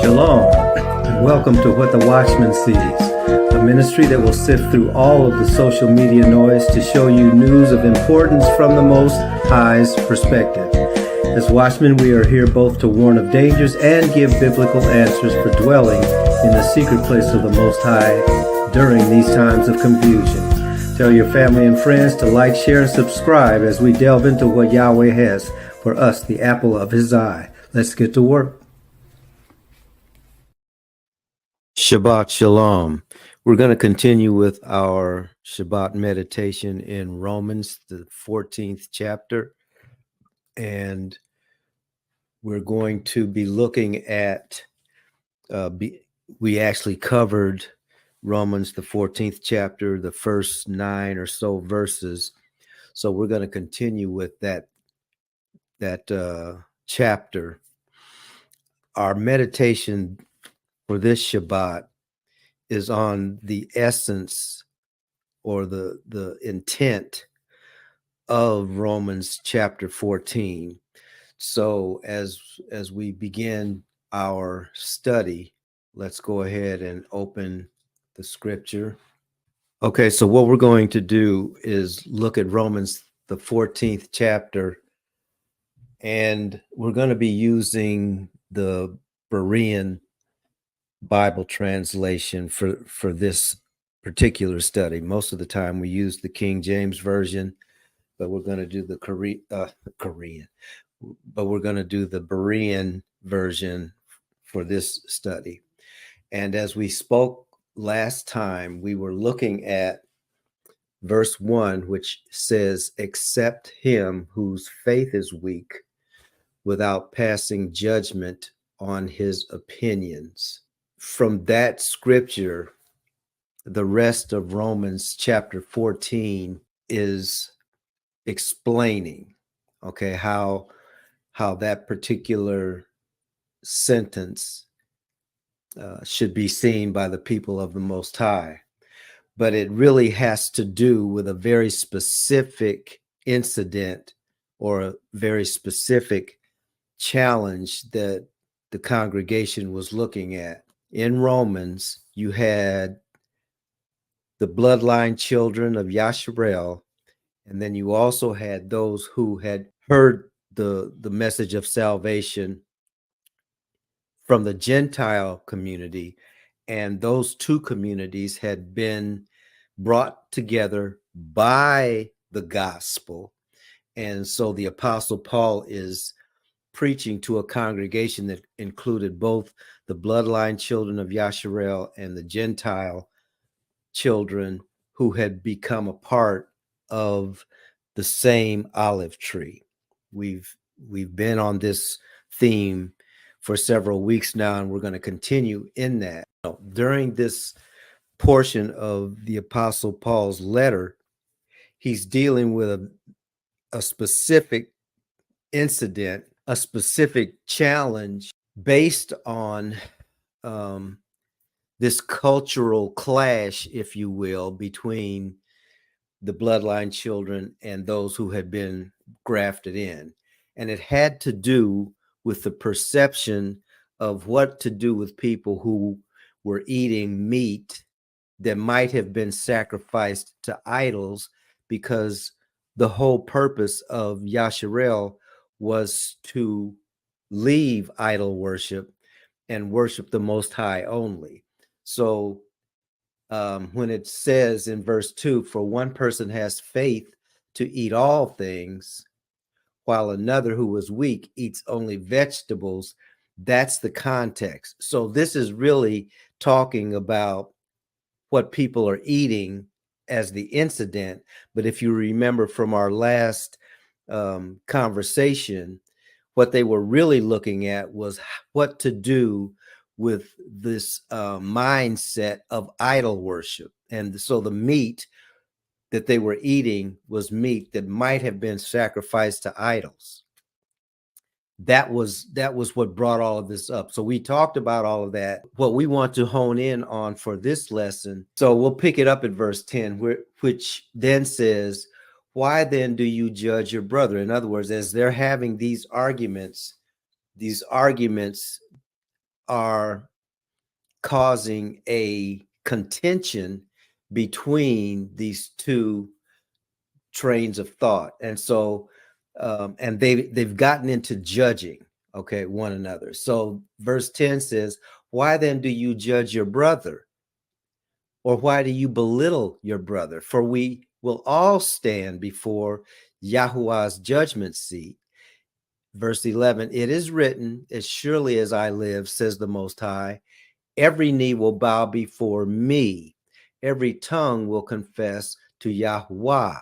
Shalom, and welcome to What the Watchman Sees, a ministry that will sift through all of the social media noise to show you news of importance from the Most High's perspective. As watchmen, we are here both to warn of dangers and give biblical answers for dwelling in the secret place of the Most High during these times of confusion. Tell your family and friends to like, share, and subscribe as we delve into what Yahweh has for us, the apple of His eye. Let's get to work. Shabbat Shalom. We're going to continue with our Shabbat meditation in Romans, the 14th chapter. And we're going to be looking at, we actually covered Romans, the 14th chapter, the first 9 or so verses. So we're going to continue with that chapter. Our meditation for this Shabbat is on the essence or the intent of Romans chapter 14. So as we begin our study, let's go ahead and open the scripture. Okay, so what we're going to do is look at Romans, the 14th chapter, and we're going to be using the Berean Bible translation for this particular study. Most of the time we use the King James Version, but we're going to do the Korean, but we're going to do the Berean version for this study. And as we spoke last time, we were looking at verse 1, which says, "Accept him whose faith is weak without passing judgment on his opinions." From that scripture, the rest of Romans chapter 14 is explaining, okay, how that particular sentence should be seen by the people of the Most High. But it really has to do with a very specific incident or a very specific challenge that the congregation was looking at. In Romans, you had the bloodline children of Yasharel, and then you also had those who had heard the message of salvation from the Gentile community, and those two communities had been brought together by the gospel. And so the Apostle Paul is preaching to a congregation that included both the bloodline children of Yasharel and the Gentile children who had become a part of the same olive tree. We've been on this theme for several weeks now, and we're going to continue in that. During this portion of the Apostle Paul's letter, he's dealing with a specific incident, a specific challenge based on this cultural clash, if you will, between the bloodline children and those who had been grafted in. And it had to do with the perception of what to do with people who were eating meat that might have been sacrificed to idols, because the whole purpose of Yasharel was to leave idol worship and worship the Most High only. So when it says in verse 2, "For one person has faith to eat all things, while another who was weak eats only vegetables," that's the context. So this is really talking about what people are eating as the incident. But if you remember from our last conversation, what they were really looking at was what to do with this mindset of idol worship. And so the meat that they were eating was meat that might have been sacrificed to idols. That was what brought all of this up. So we talked about all of that. What we want to hone in on for this lesson, so we'll pick it up at verse 10, which then says, "Why then do you judge your brother?" In other words, as they're having these arguments are causing a contention between these two trains of thought. And so and they've gotten into judging, okay, one another. So verse 10 says, why then do you judge your brother? Or why do you belittle your brother? For we will all stand before Yahuwah's judgment seat. Verse 11, it is written, as surely as I live, says the Most High, every knee will bow before me. Every tongue will confess to Yahuwah.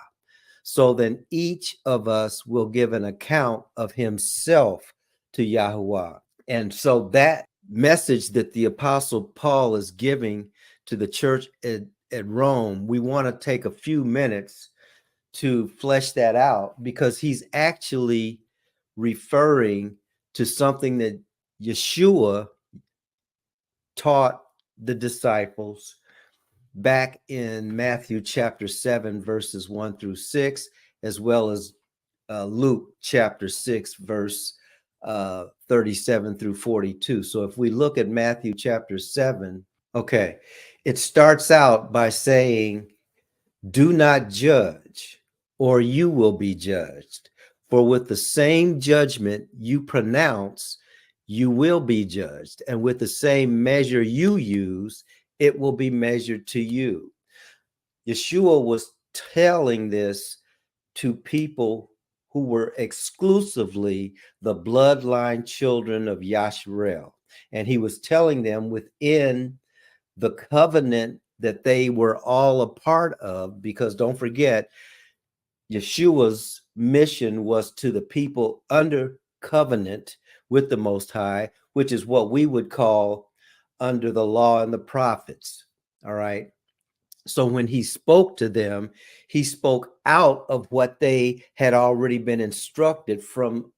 So then each of us will give an account of himself to Yahuwah. And so that message that the Apostle Paul is giving to the church at Rome, we want to take a few minutes to flesh that out, because he's actually referring to something that Yeshua taught the disciples back in Matthew chapter 7, verses 1 through 6, as well as Luke chapter 6, verse 37 through 42. So if we look at Matthew chapter 7, okay, it starts out by saying, do not judge, or you will be judged. For with the same judgment you pronounce, you will be judged. And with the same measure you use, it will be measured to you. Yeshua was telling this to people who were exclusively the bloodline children of Yasharel. And he was telling them within the covenant that they were all a part of, because don't forget, Yeshua's mission was to the people under covenant with the Most High, which is what we would call under the law and the prophets. All right. So when he spoke to them, he spoke out of what they had already been instructed from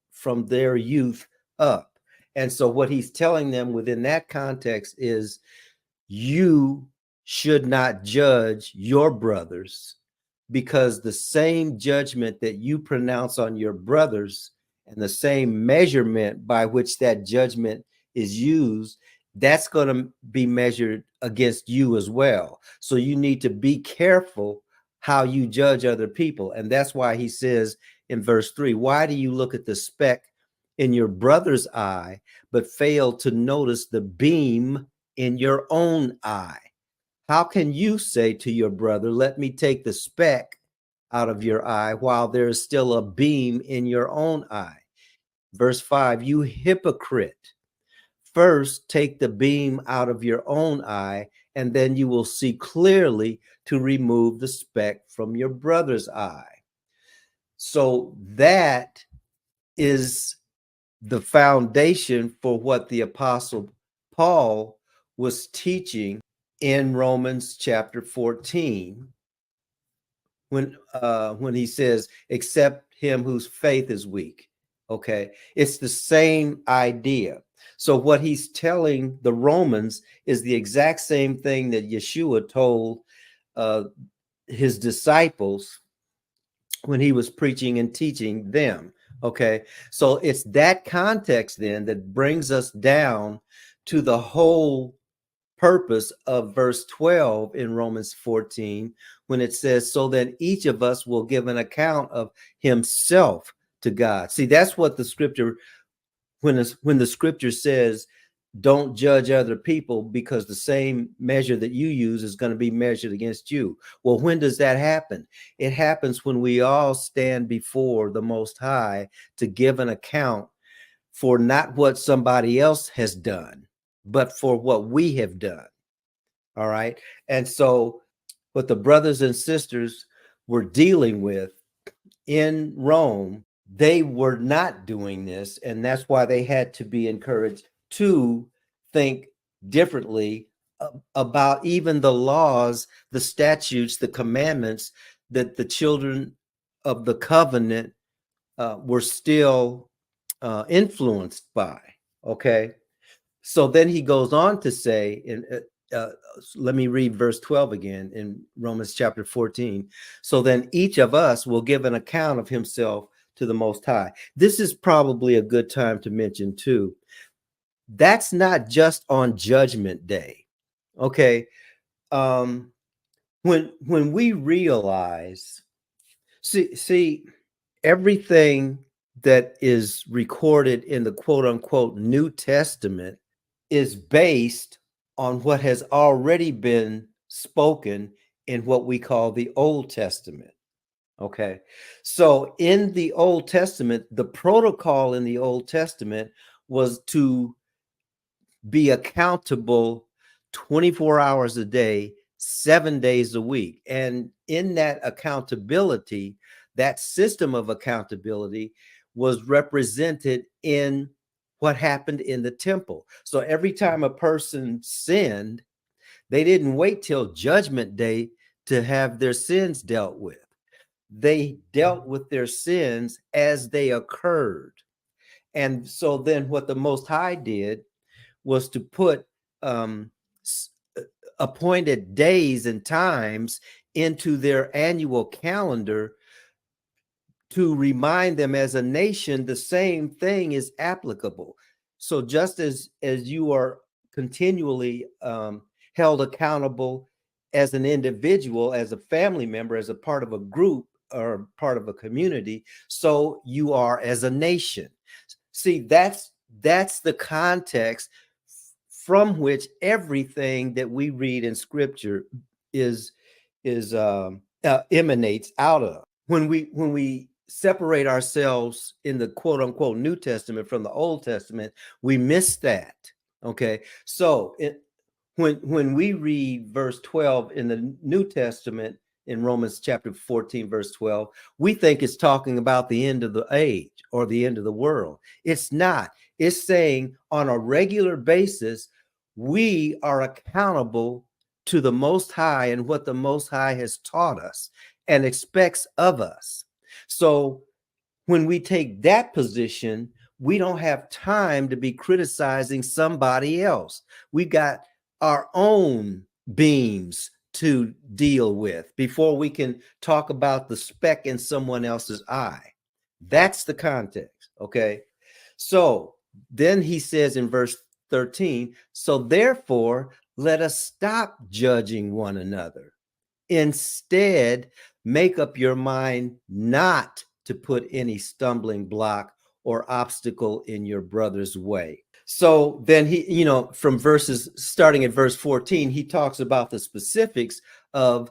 their youth up. And so what he's telling them within that context is, you should not judge your brothers, because the same judgment that you pronounce on your brothers and the same measurement by which that judgment is used, that's going to be measured against you as well. So you need to be careful how you judge other people. And that's why he says in verse 3, why do you look at the speck in your brother's eye, but fail to notice the beam in your own eye? How can you say to your brother, let me take the speck out of your eye, while there is still a beam in your own eye? Verse 5, you hypocrite. First, take the beam out of your own eye, and then you will see clearly to remove the speck from your brother's eye. So that is the foundation for what the Apostle Paul was teaching in Romans chapter 14, when he says, "Except him whose faith is weak." Okay, it's the same idea. So what he's telling the Romans is the exact same thing that Yeshua told his disciples when he was preaching and teaching them. Okay, so it's that context then that brings us down to the whole purpose of verse 12 in Romans 14, when it says, so then each of us will give an account of himself to God. See, that's what the scripture, when the scripture says, don't judge other people, because the same measure that you use is going to be measured against you. Well, when does that happen? It happens when we all stand before the Most High to give an account for not what somebody else has done, but for what we have done. All right. And so what the brothers and sisters were dealing with in Rome, they were not doing this. And that's why they had to be encouraged to think differently about even the laws, the statutes, the commandments that the children of the covenant were still influenced by. Okay. So then he goes on to say, let me read verse 12 again in Romans chapter 14. So then each of us will give an account of himself to the Most High. This is probably a good time to mention too, That's not just on Judgment Day. Okay. Um, when we realize, see, everything that is recorded in the quote unquote New Testament is based on what has already been spoken in what we call the Old Testament. Okay. So in the Old Testament, the protocol in the Old Testament was to be accountable 24 hours a day, 7 days a week. And in that accountability, that system of accountability was represented in what happened in the temple. So every time a person sinned, they didn't wait till Judgment Day to have their sins dealt with. They dealt with their sins as they occurred. And so then what the Most High did was to put um, appointed days and times into their annual calendar to remind them as a nation the same thing is applicable. So just as you are continually held accountable as an individual, as a family member, as a part of a group or part of a community, so you are as a nation. See, that's the context from which everything that we read in Scripture is emanates out of. When we separate ourselves in the quote unquote New Testament from the Old Testament, we miss that. Okay, so when we read verse 12 in the New Testament in Romans chapter 14 verse 12, we think it's talking about the end of the age or the end of the world. It's not. It's saying on a regular basis we are accountable to the Most High and what the Most High has taught us and expects of us. So when we take that position, we don't have time to be criticizing somebody else. We got our own beams to deal with before we can talk about the speck in someone else's eye. That's the context. Okay. So then he says in verse 13, so therefore, let us stop judging one another. Instead, make up your mind not to put any stumbling block or obstacle in your brother's way. So then he, from verses starting at verse 14, he talks about the specifics of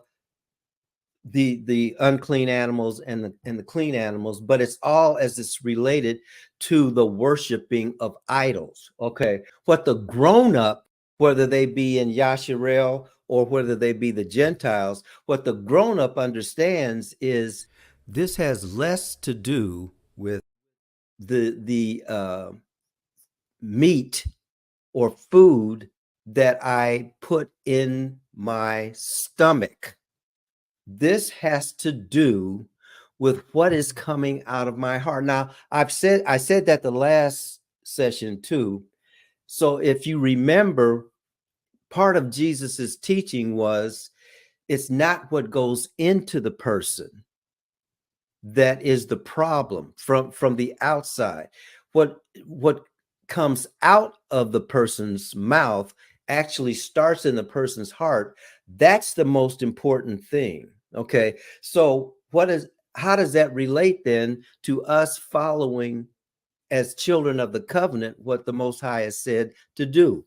the unclean animals and the clean animals, but it's all as it's related to the worshiping of idols. Okay, what the grown up, whether they be in Yasharel or whether they be the Gentiles, what the grown up understands is this has less to do with the meat or food that I put in my stomach. This has to do with what is coming out of my heart. Now, I said that the last session too. So if you remember, part of Jesus's teaching was it's not what goes into the person that is the problem from the outside. What comes out of the person's mouth actually starts in the person's heart. That's the most important thing. Okay, so how does that relate then to us following as children of the covenant what the Most High has said to do?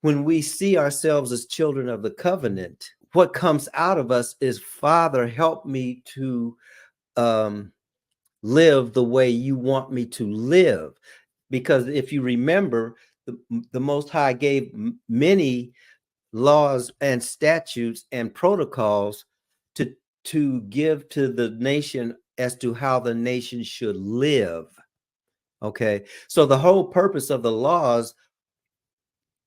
When we see ourselves as children of the covenant, what comes out of us is, Father, help me to live the way you want me to live. Because if you remember, the Most High gave many laws and statutes and protocols to give to the nation as to how the nation should live. Okay, so the whole purpose of the laws,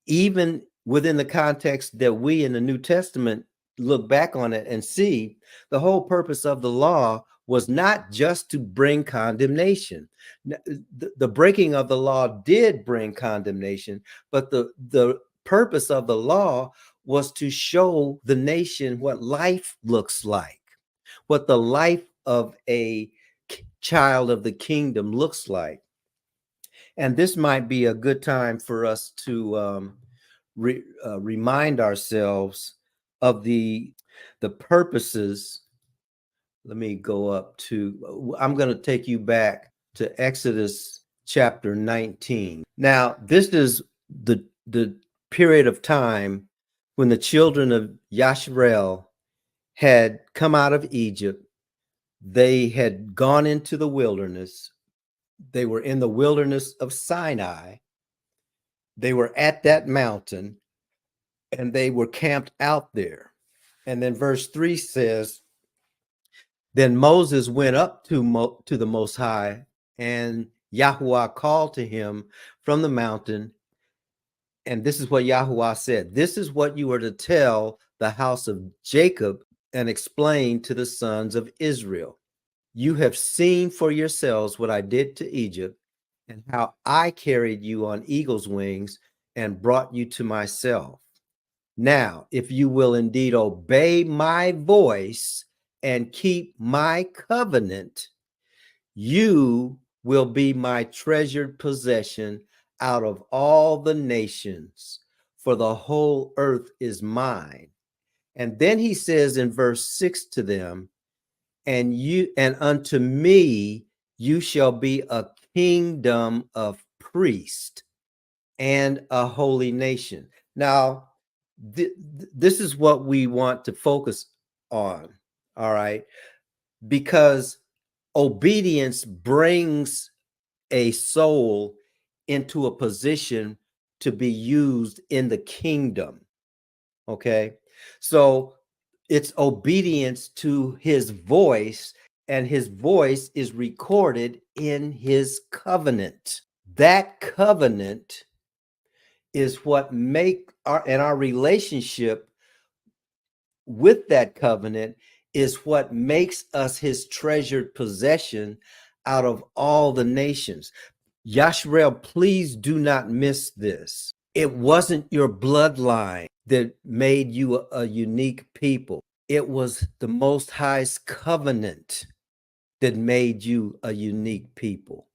even within the context that we in the New Testament look back on it and see, the whole purpose of the law was not just to bring condemnation. The breaking of the law did bring condemnation, but the purpose of the law was to show the nation what life looks like, what the life of a child of the kingdom looks like. And this might be a good time for us to remind ourselves of the purposes. Let me go up to, I'm going to take you back to Exodus chapter 19. Now, this is the period of time when the children of Yasharel had come out of Egypt. They had gone into the wilderness. They were in the wilderness of Sinai. They were at that mountain and they were camped out there. And then verse 3 says, then Moses went up to the Most High, and Yahuwah called to him from the mountain. And this is what Yahuwah said. This is what you are to tell the house of Jacob and explain to the sons of Israel. You have seen for yourselves what I did to Egypt and how I carried you on eagle's wings and brought you to myself. Now, if you will indeed obey my voice and keep my covenant, you will be my treasured possession out of all the nations, for the whole earth is mine. And then he says in verse 6 to them, and unto me you shall be a kingdom of priests and a holy nation. Now, this is what we want to focus on, all right? Because obedience brings a soul into a position to be used in the kingdom, okay? So it's obedience to his voice, and his voice is recorded in his covenant. That covenant is what make our relationship with that covenant is what makes us his treasured possession out of all the nations. Yasharel, please do not miss this. It wasn't your bloodline that made you a unique people. It was the Most High's covenant that made you a unique people.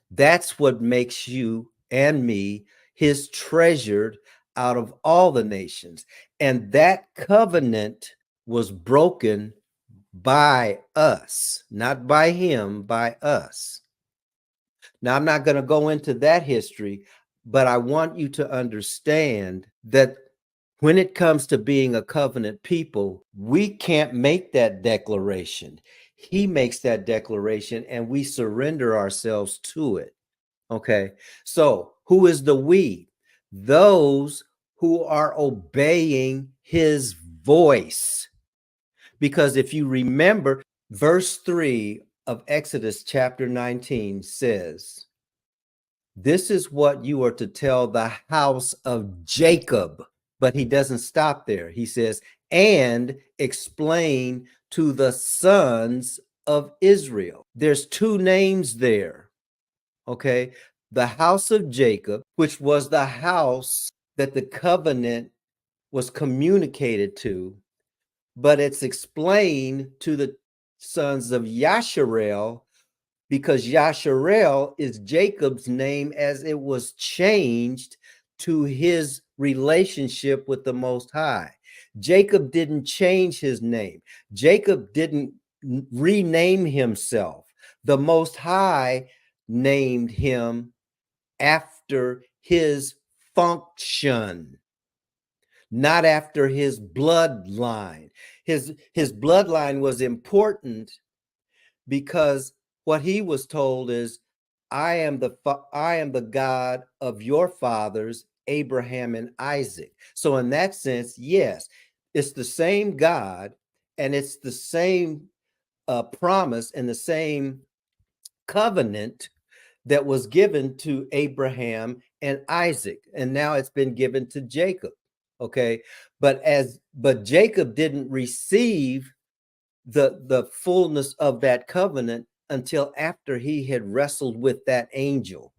That's what makes you and me his treasured out of all the nations. And that covenant was broken by us, not by him, by us. Now, I'm not going to go into that history, but I want you to understand that when it comes to being a covenant people, we can't make that declaration. He makes that declaration and we surrender ourselves to it. Okay. So who is the we? Those who are obeying his voice. Because if you remember, verse 3 of Exodus chapter 19 says, this is what you are to tell the house of Jacob. But he doesn't stop there. He says, and explain to the sons of Israel. There's two names there. Okay. The house of Jacob, which was the house that the covenant was communicated to, but it's explained to the sons of Yasharel because Yasharel is Jacob's name as it was changed to his relationship with the Most High. Jacob didn't change his name. Jacob didn't rename himself. The Most High named him after his function, not after his bloodline. His bloodline was important because what he was told is, I am the God of your fathers, Abraham and Isaac. So in that sense, yes, it's the same God and it's the same promise and the same covenant that was given to Abraham and Isaac, and now it's been given to Jacob. Okay, but Jacob didn't receive the fullness of that covenant until after he had wrestled with that angel.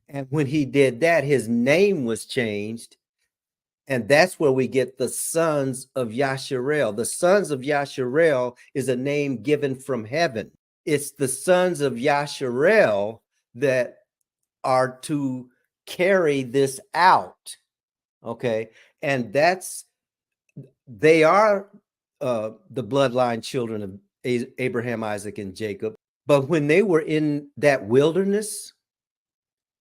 And when he did that, his name was changed. And that's where we get the sons of Yasharel. The sons of Yasharel is a name given from heaven. It's the sons of Yasharel that are to carry this out. Okay. And they are the bloodline children of Abraham, Isaac, and Jacob. But when they were in that wilderness,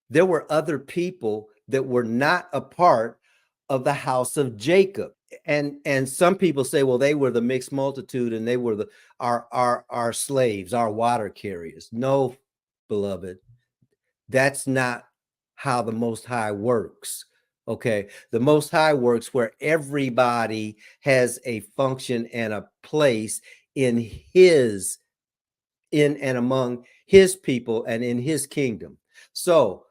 there were other people that were not a part of the house of Jacob. And some people say, well, they were the mixed multitude and they were our slaves, our water carriers. No, beloved, that's not how the Most High works. Okay, the Most High works where everybody has a function and a place in and among his people and in his kingdom. So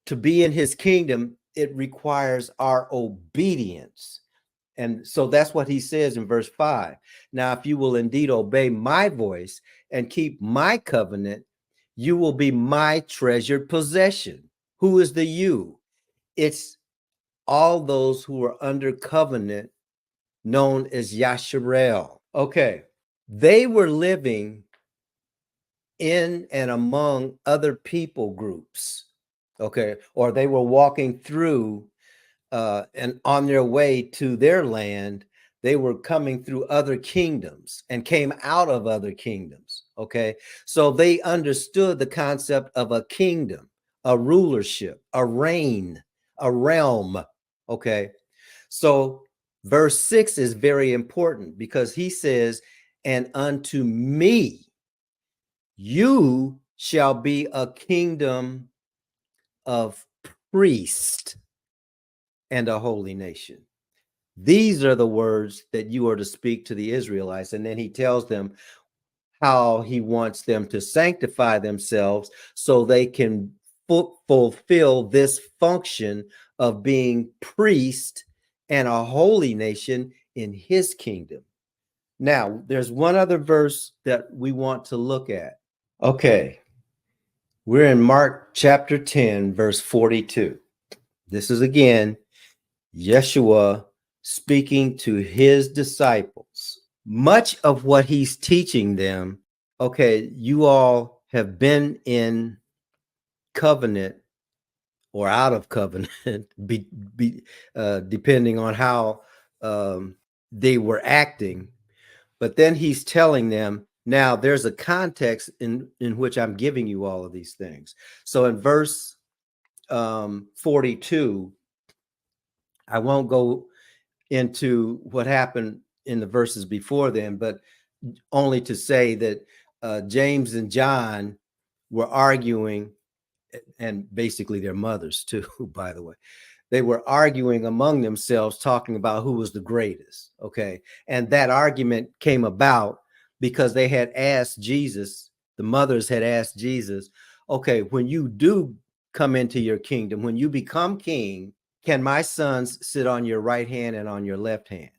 to be in his kingdom, it requires our obedience. And so that's what he says in verse 5. Now, if you will indeed obey my voice and keep my covenant, you will be my treasured possession. Who is the you? It's all those who are under covenant, known as Yasharel. Okay, they were living in and among other people groups. Okay, or they were walking through and on their way to their land, they were coming through other kingdoms and came out of other kingdoms. Okay. So they understood the concept of a kingdom, a rulership, a reign, a realm. Okay. So verse 6 is very important because he says, and unto me you shall be a kingdom of priests and a holy nation. These are the words that you are to speak to the Israelites. And then he tells them how he wants them to sanctify themselves so they can fulfill this function of being priest and a holy nation in his kingdom. Now, there's one other verse that we want to look at. Okay. We're in Mark chapter 10, verse 42. This is again Yeshua speaking to his disciples. Much of what he's teaching them, okay, you all have been in covenant or out of covenant, depending on how they were acting. But then he's telling them, now there's a context in which I'm giving you all of these things. So in verse 42, I won't go into what happened in the verses before then, but only to say that James and John were arguing, and basically their mothers too, by the way. They were arguing among themselves, talking about who was the greatest. Okay. And that argument came about because they had asked Jesus, the mothers had asked Jesus, okay, when you do come into your kingdom, when you become king, can my sons sit on your right hand and on your left hand?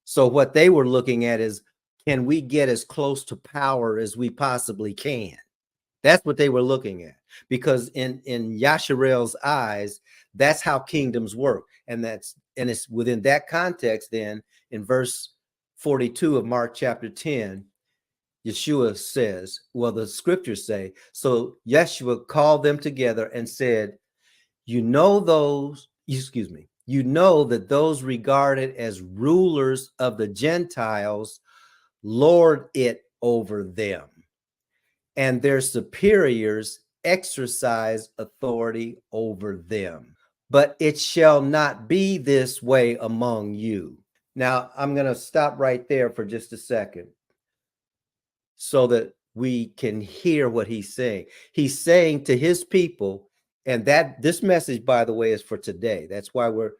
So what they were looking at is, can we get as close to power as we possibly can? That's what they were looking at, because in Yasharel's eyes, that's how kingdoms work. And it's within that context, then in verse 42 of Mark chapter 10, Yeshua says, well, the scriptures say, so Yeshua called them together and said, you know that those regarded as rulers of the Gentiles lord it over them, and their superiors exercise authority over them. But it shall not be this way among you. Now, I'm going to stop right there for just a second so that we can hear what he's saying. He's saying to his people, and that this message, by the way, is for today. That's why we're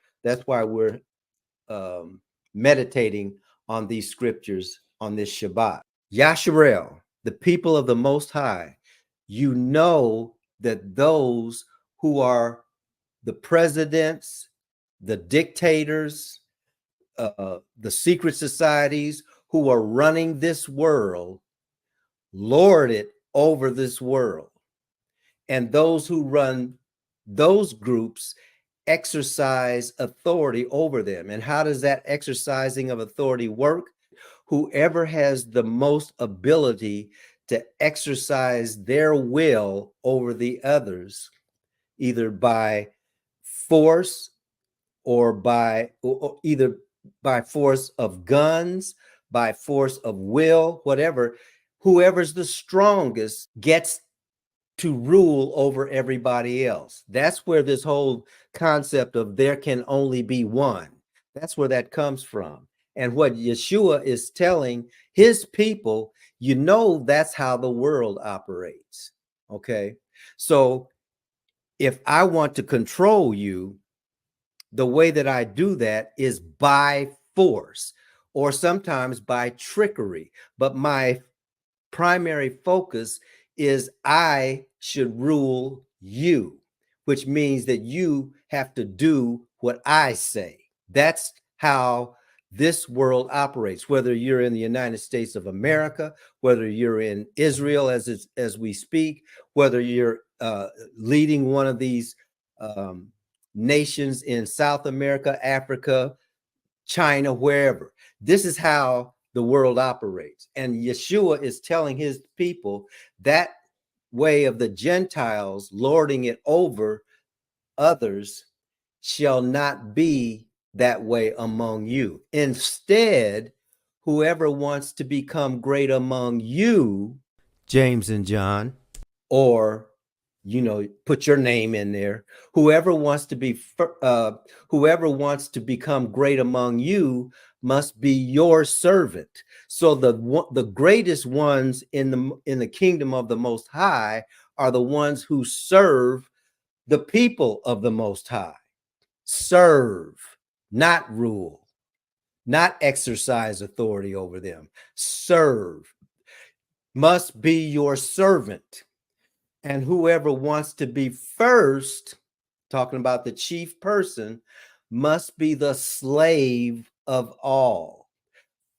meditating on these scriptures on this Shabbat. Yasharel, the people of the Most High, you know that those who are the presidents, the dictators, the secret societies who are running this world, lord it over this world. And those who run those groups exercise authority over them. And how does that exercising of authority work? Whoever has the most ability to exercise their will over the others either by force or either by force of guns, by force of will, whatever. Whoever's the strongest gets to rule over everybody else. That's where this whole concept of there can only be one, that's where that comes from. And what Yeshua is telling his people, that's how the world operates. Okay. So if I want to control you, the way that I do that is by force or sometimes by trickery. But my primary focus is I should rule you, which means that you have to do what I say. That's how this world operates, whether you're in the United States of America, whether you're in Israel as we speak, whether you're leading one of these nations in South America, Africa, China, wherever. This is how the world operates. And Yeshua is telling his people that way of the Gentiles lording it over others shall not be that way among you. Instead, whoever wants to become great among you, James and John, or put your name in there. Whoever wants to become great among you must be your servant. So the greatest ones in the kingdom of the Most High are the ones who serve the people of the Most High. Serve, not rule, not exercise authority over them. Serve, must be your servant. And whoever wants to be first, talking about the chief person, must be the slave of all.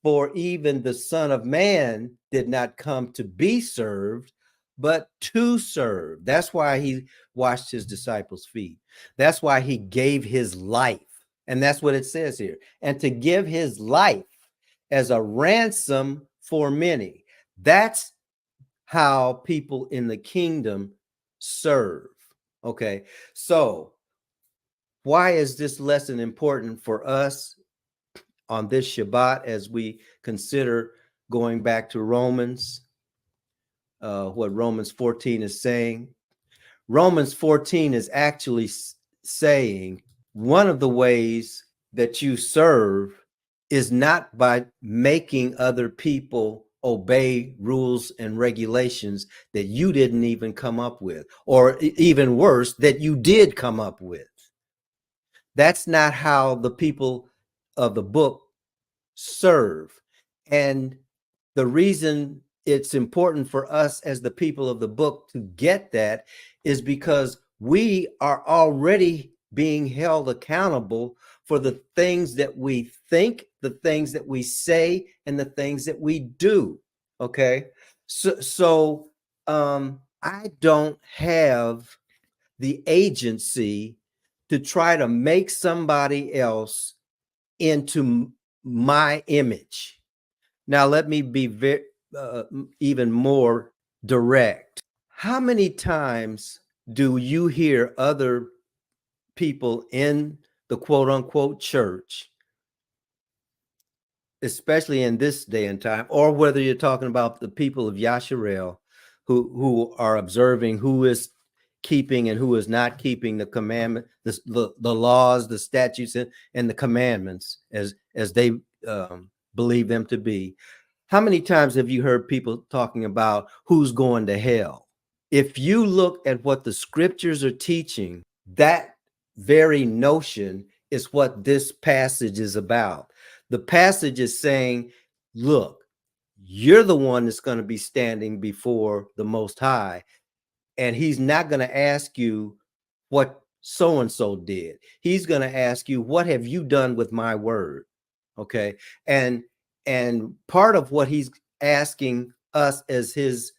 For even the Son of Man did not come to be served, but to serve. That's why he washed his disciples' feet. That's why he gave his life. And that's what it says here. And to give his life as a ransom for many. That's how people in the kingdom serve. Okay, so why is this lesson important for us on this Shabbat as we consider going back to Romans, what Romans 14 is saying? Romans 14 is actually saying one of the ways that you serve is not by making other people obey rules and regulations that you didn't even come up with, or even worse, that you did come up with. That's not how the people of the book serve. And the reason it's important for us as the people of the book to get that is because we are already being held accountable for the things that we think, the things that we say, and the things that we do. Okay. So I don't have the agency to try to make somebody else into my image. Now, let me be even more direct. How many times do you hear other people in the quote unquote church, especially in this day and time, or whether you're talking about the people of Yasharel who are observing who is keeping and who is not keeping the commandment, the laws, the statutes, and the commandments as they believe them to be. How many times have you heard people talking about who's going to hell? If you look at what the scriptures are teaching, that very notion is what this passage is about. The passage is saying, look, you're the one that's going to be standing before the Most High, and he's not going to ask you what so-and-so did. He's going to ask you, what have you done with my word? Okay. And part of what he's asking us as his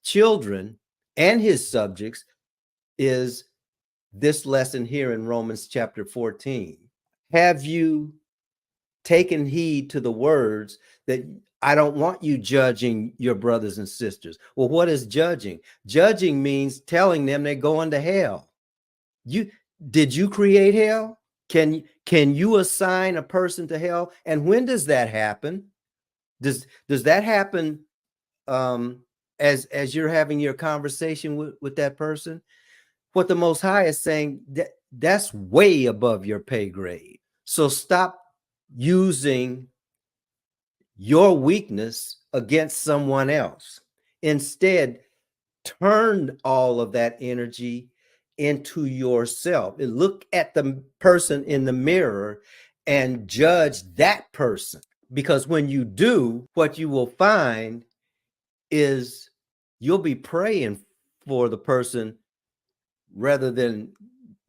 children and his subjects is this lesson here in Romans chapter 14. Have you taken heed to the words that I don't want you judging your brothers and sisters? Well, what is judging? Judging means telling them they're going to hell. You did you create hell? Can you assign a person to hell? And when does that happen? Does that happen as you're having your conversation with that person? What the Most High is saying, that's way above your pay grade. So stop using your weakness against someone else. Instead, turn all of that energy into yourself and look at the person in the mirror and judge that person. Because when you do, what you will find is you'll be praying for the person rather than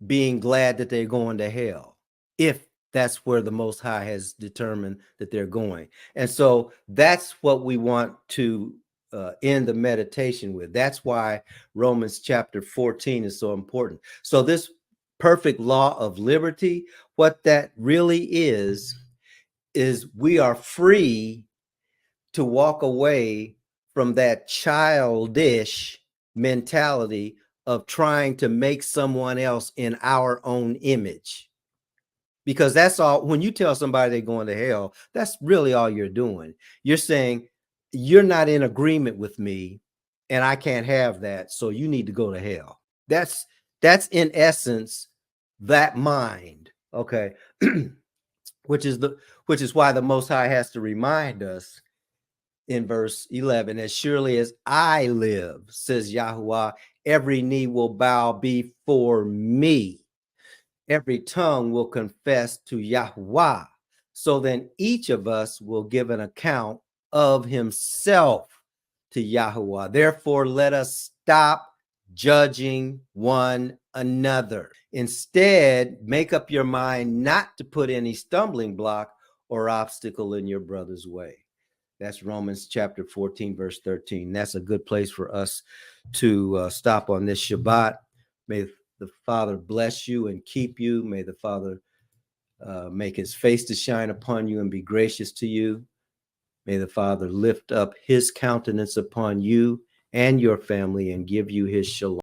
being glad that they're going to hell, if that's where the Most High has determined that they're going. And so that's what we want to end the meditation with. That's why Romans chapter 14 is so important. So this perfect law of liberty, what that really is we are free to walk away from that childish mentality of trying to make someone else in our own image. Because that's all, when you tell somebody they're going to hell, that's really all you're doing. You're saying, you're not in agreement with me and I can't have that, so you need to go to hell. That's in essence that mind, okay? which is why the Most High has to remind us in verse 11, as surely as I live, says Yahuwah, every knee will bow before me. Every tongue will confess to Yahuwah. So then each of us will give an account of himself to Yahuwah. Therefore, let us stop judging one another. Instead, make up your mind not to put any stumbling block or obstacle in your brother's way. That's Romans chapter 14, verse 13. That's a good place for us to stop on this Shabbat. May the Father bless you and keep you. May the Father make his face to shine upon you and be gracious to you. May the Father lift up his countenance upon you and your family and give you his shalom.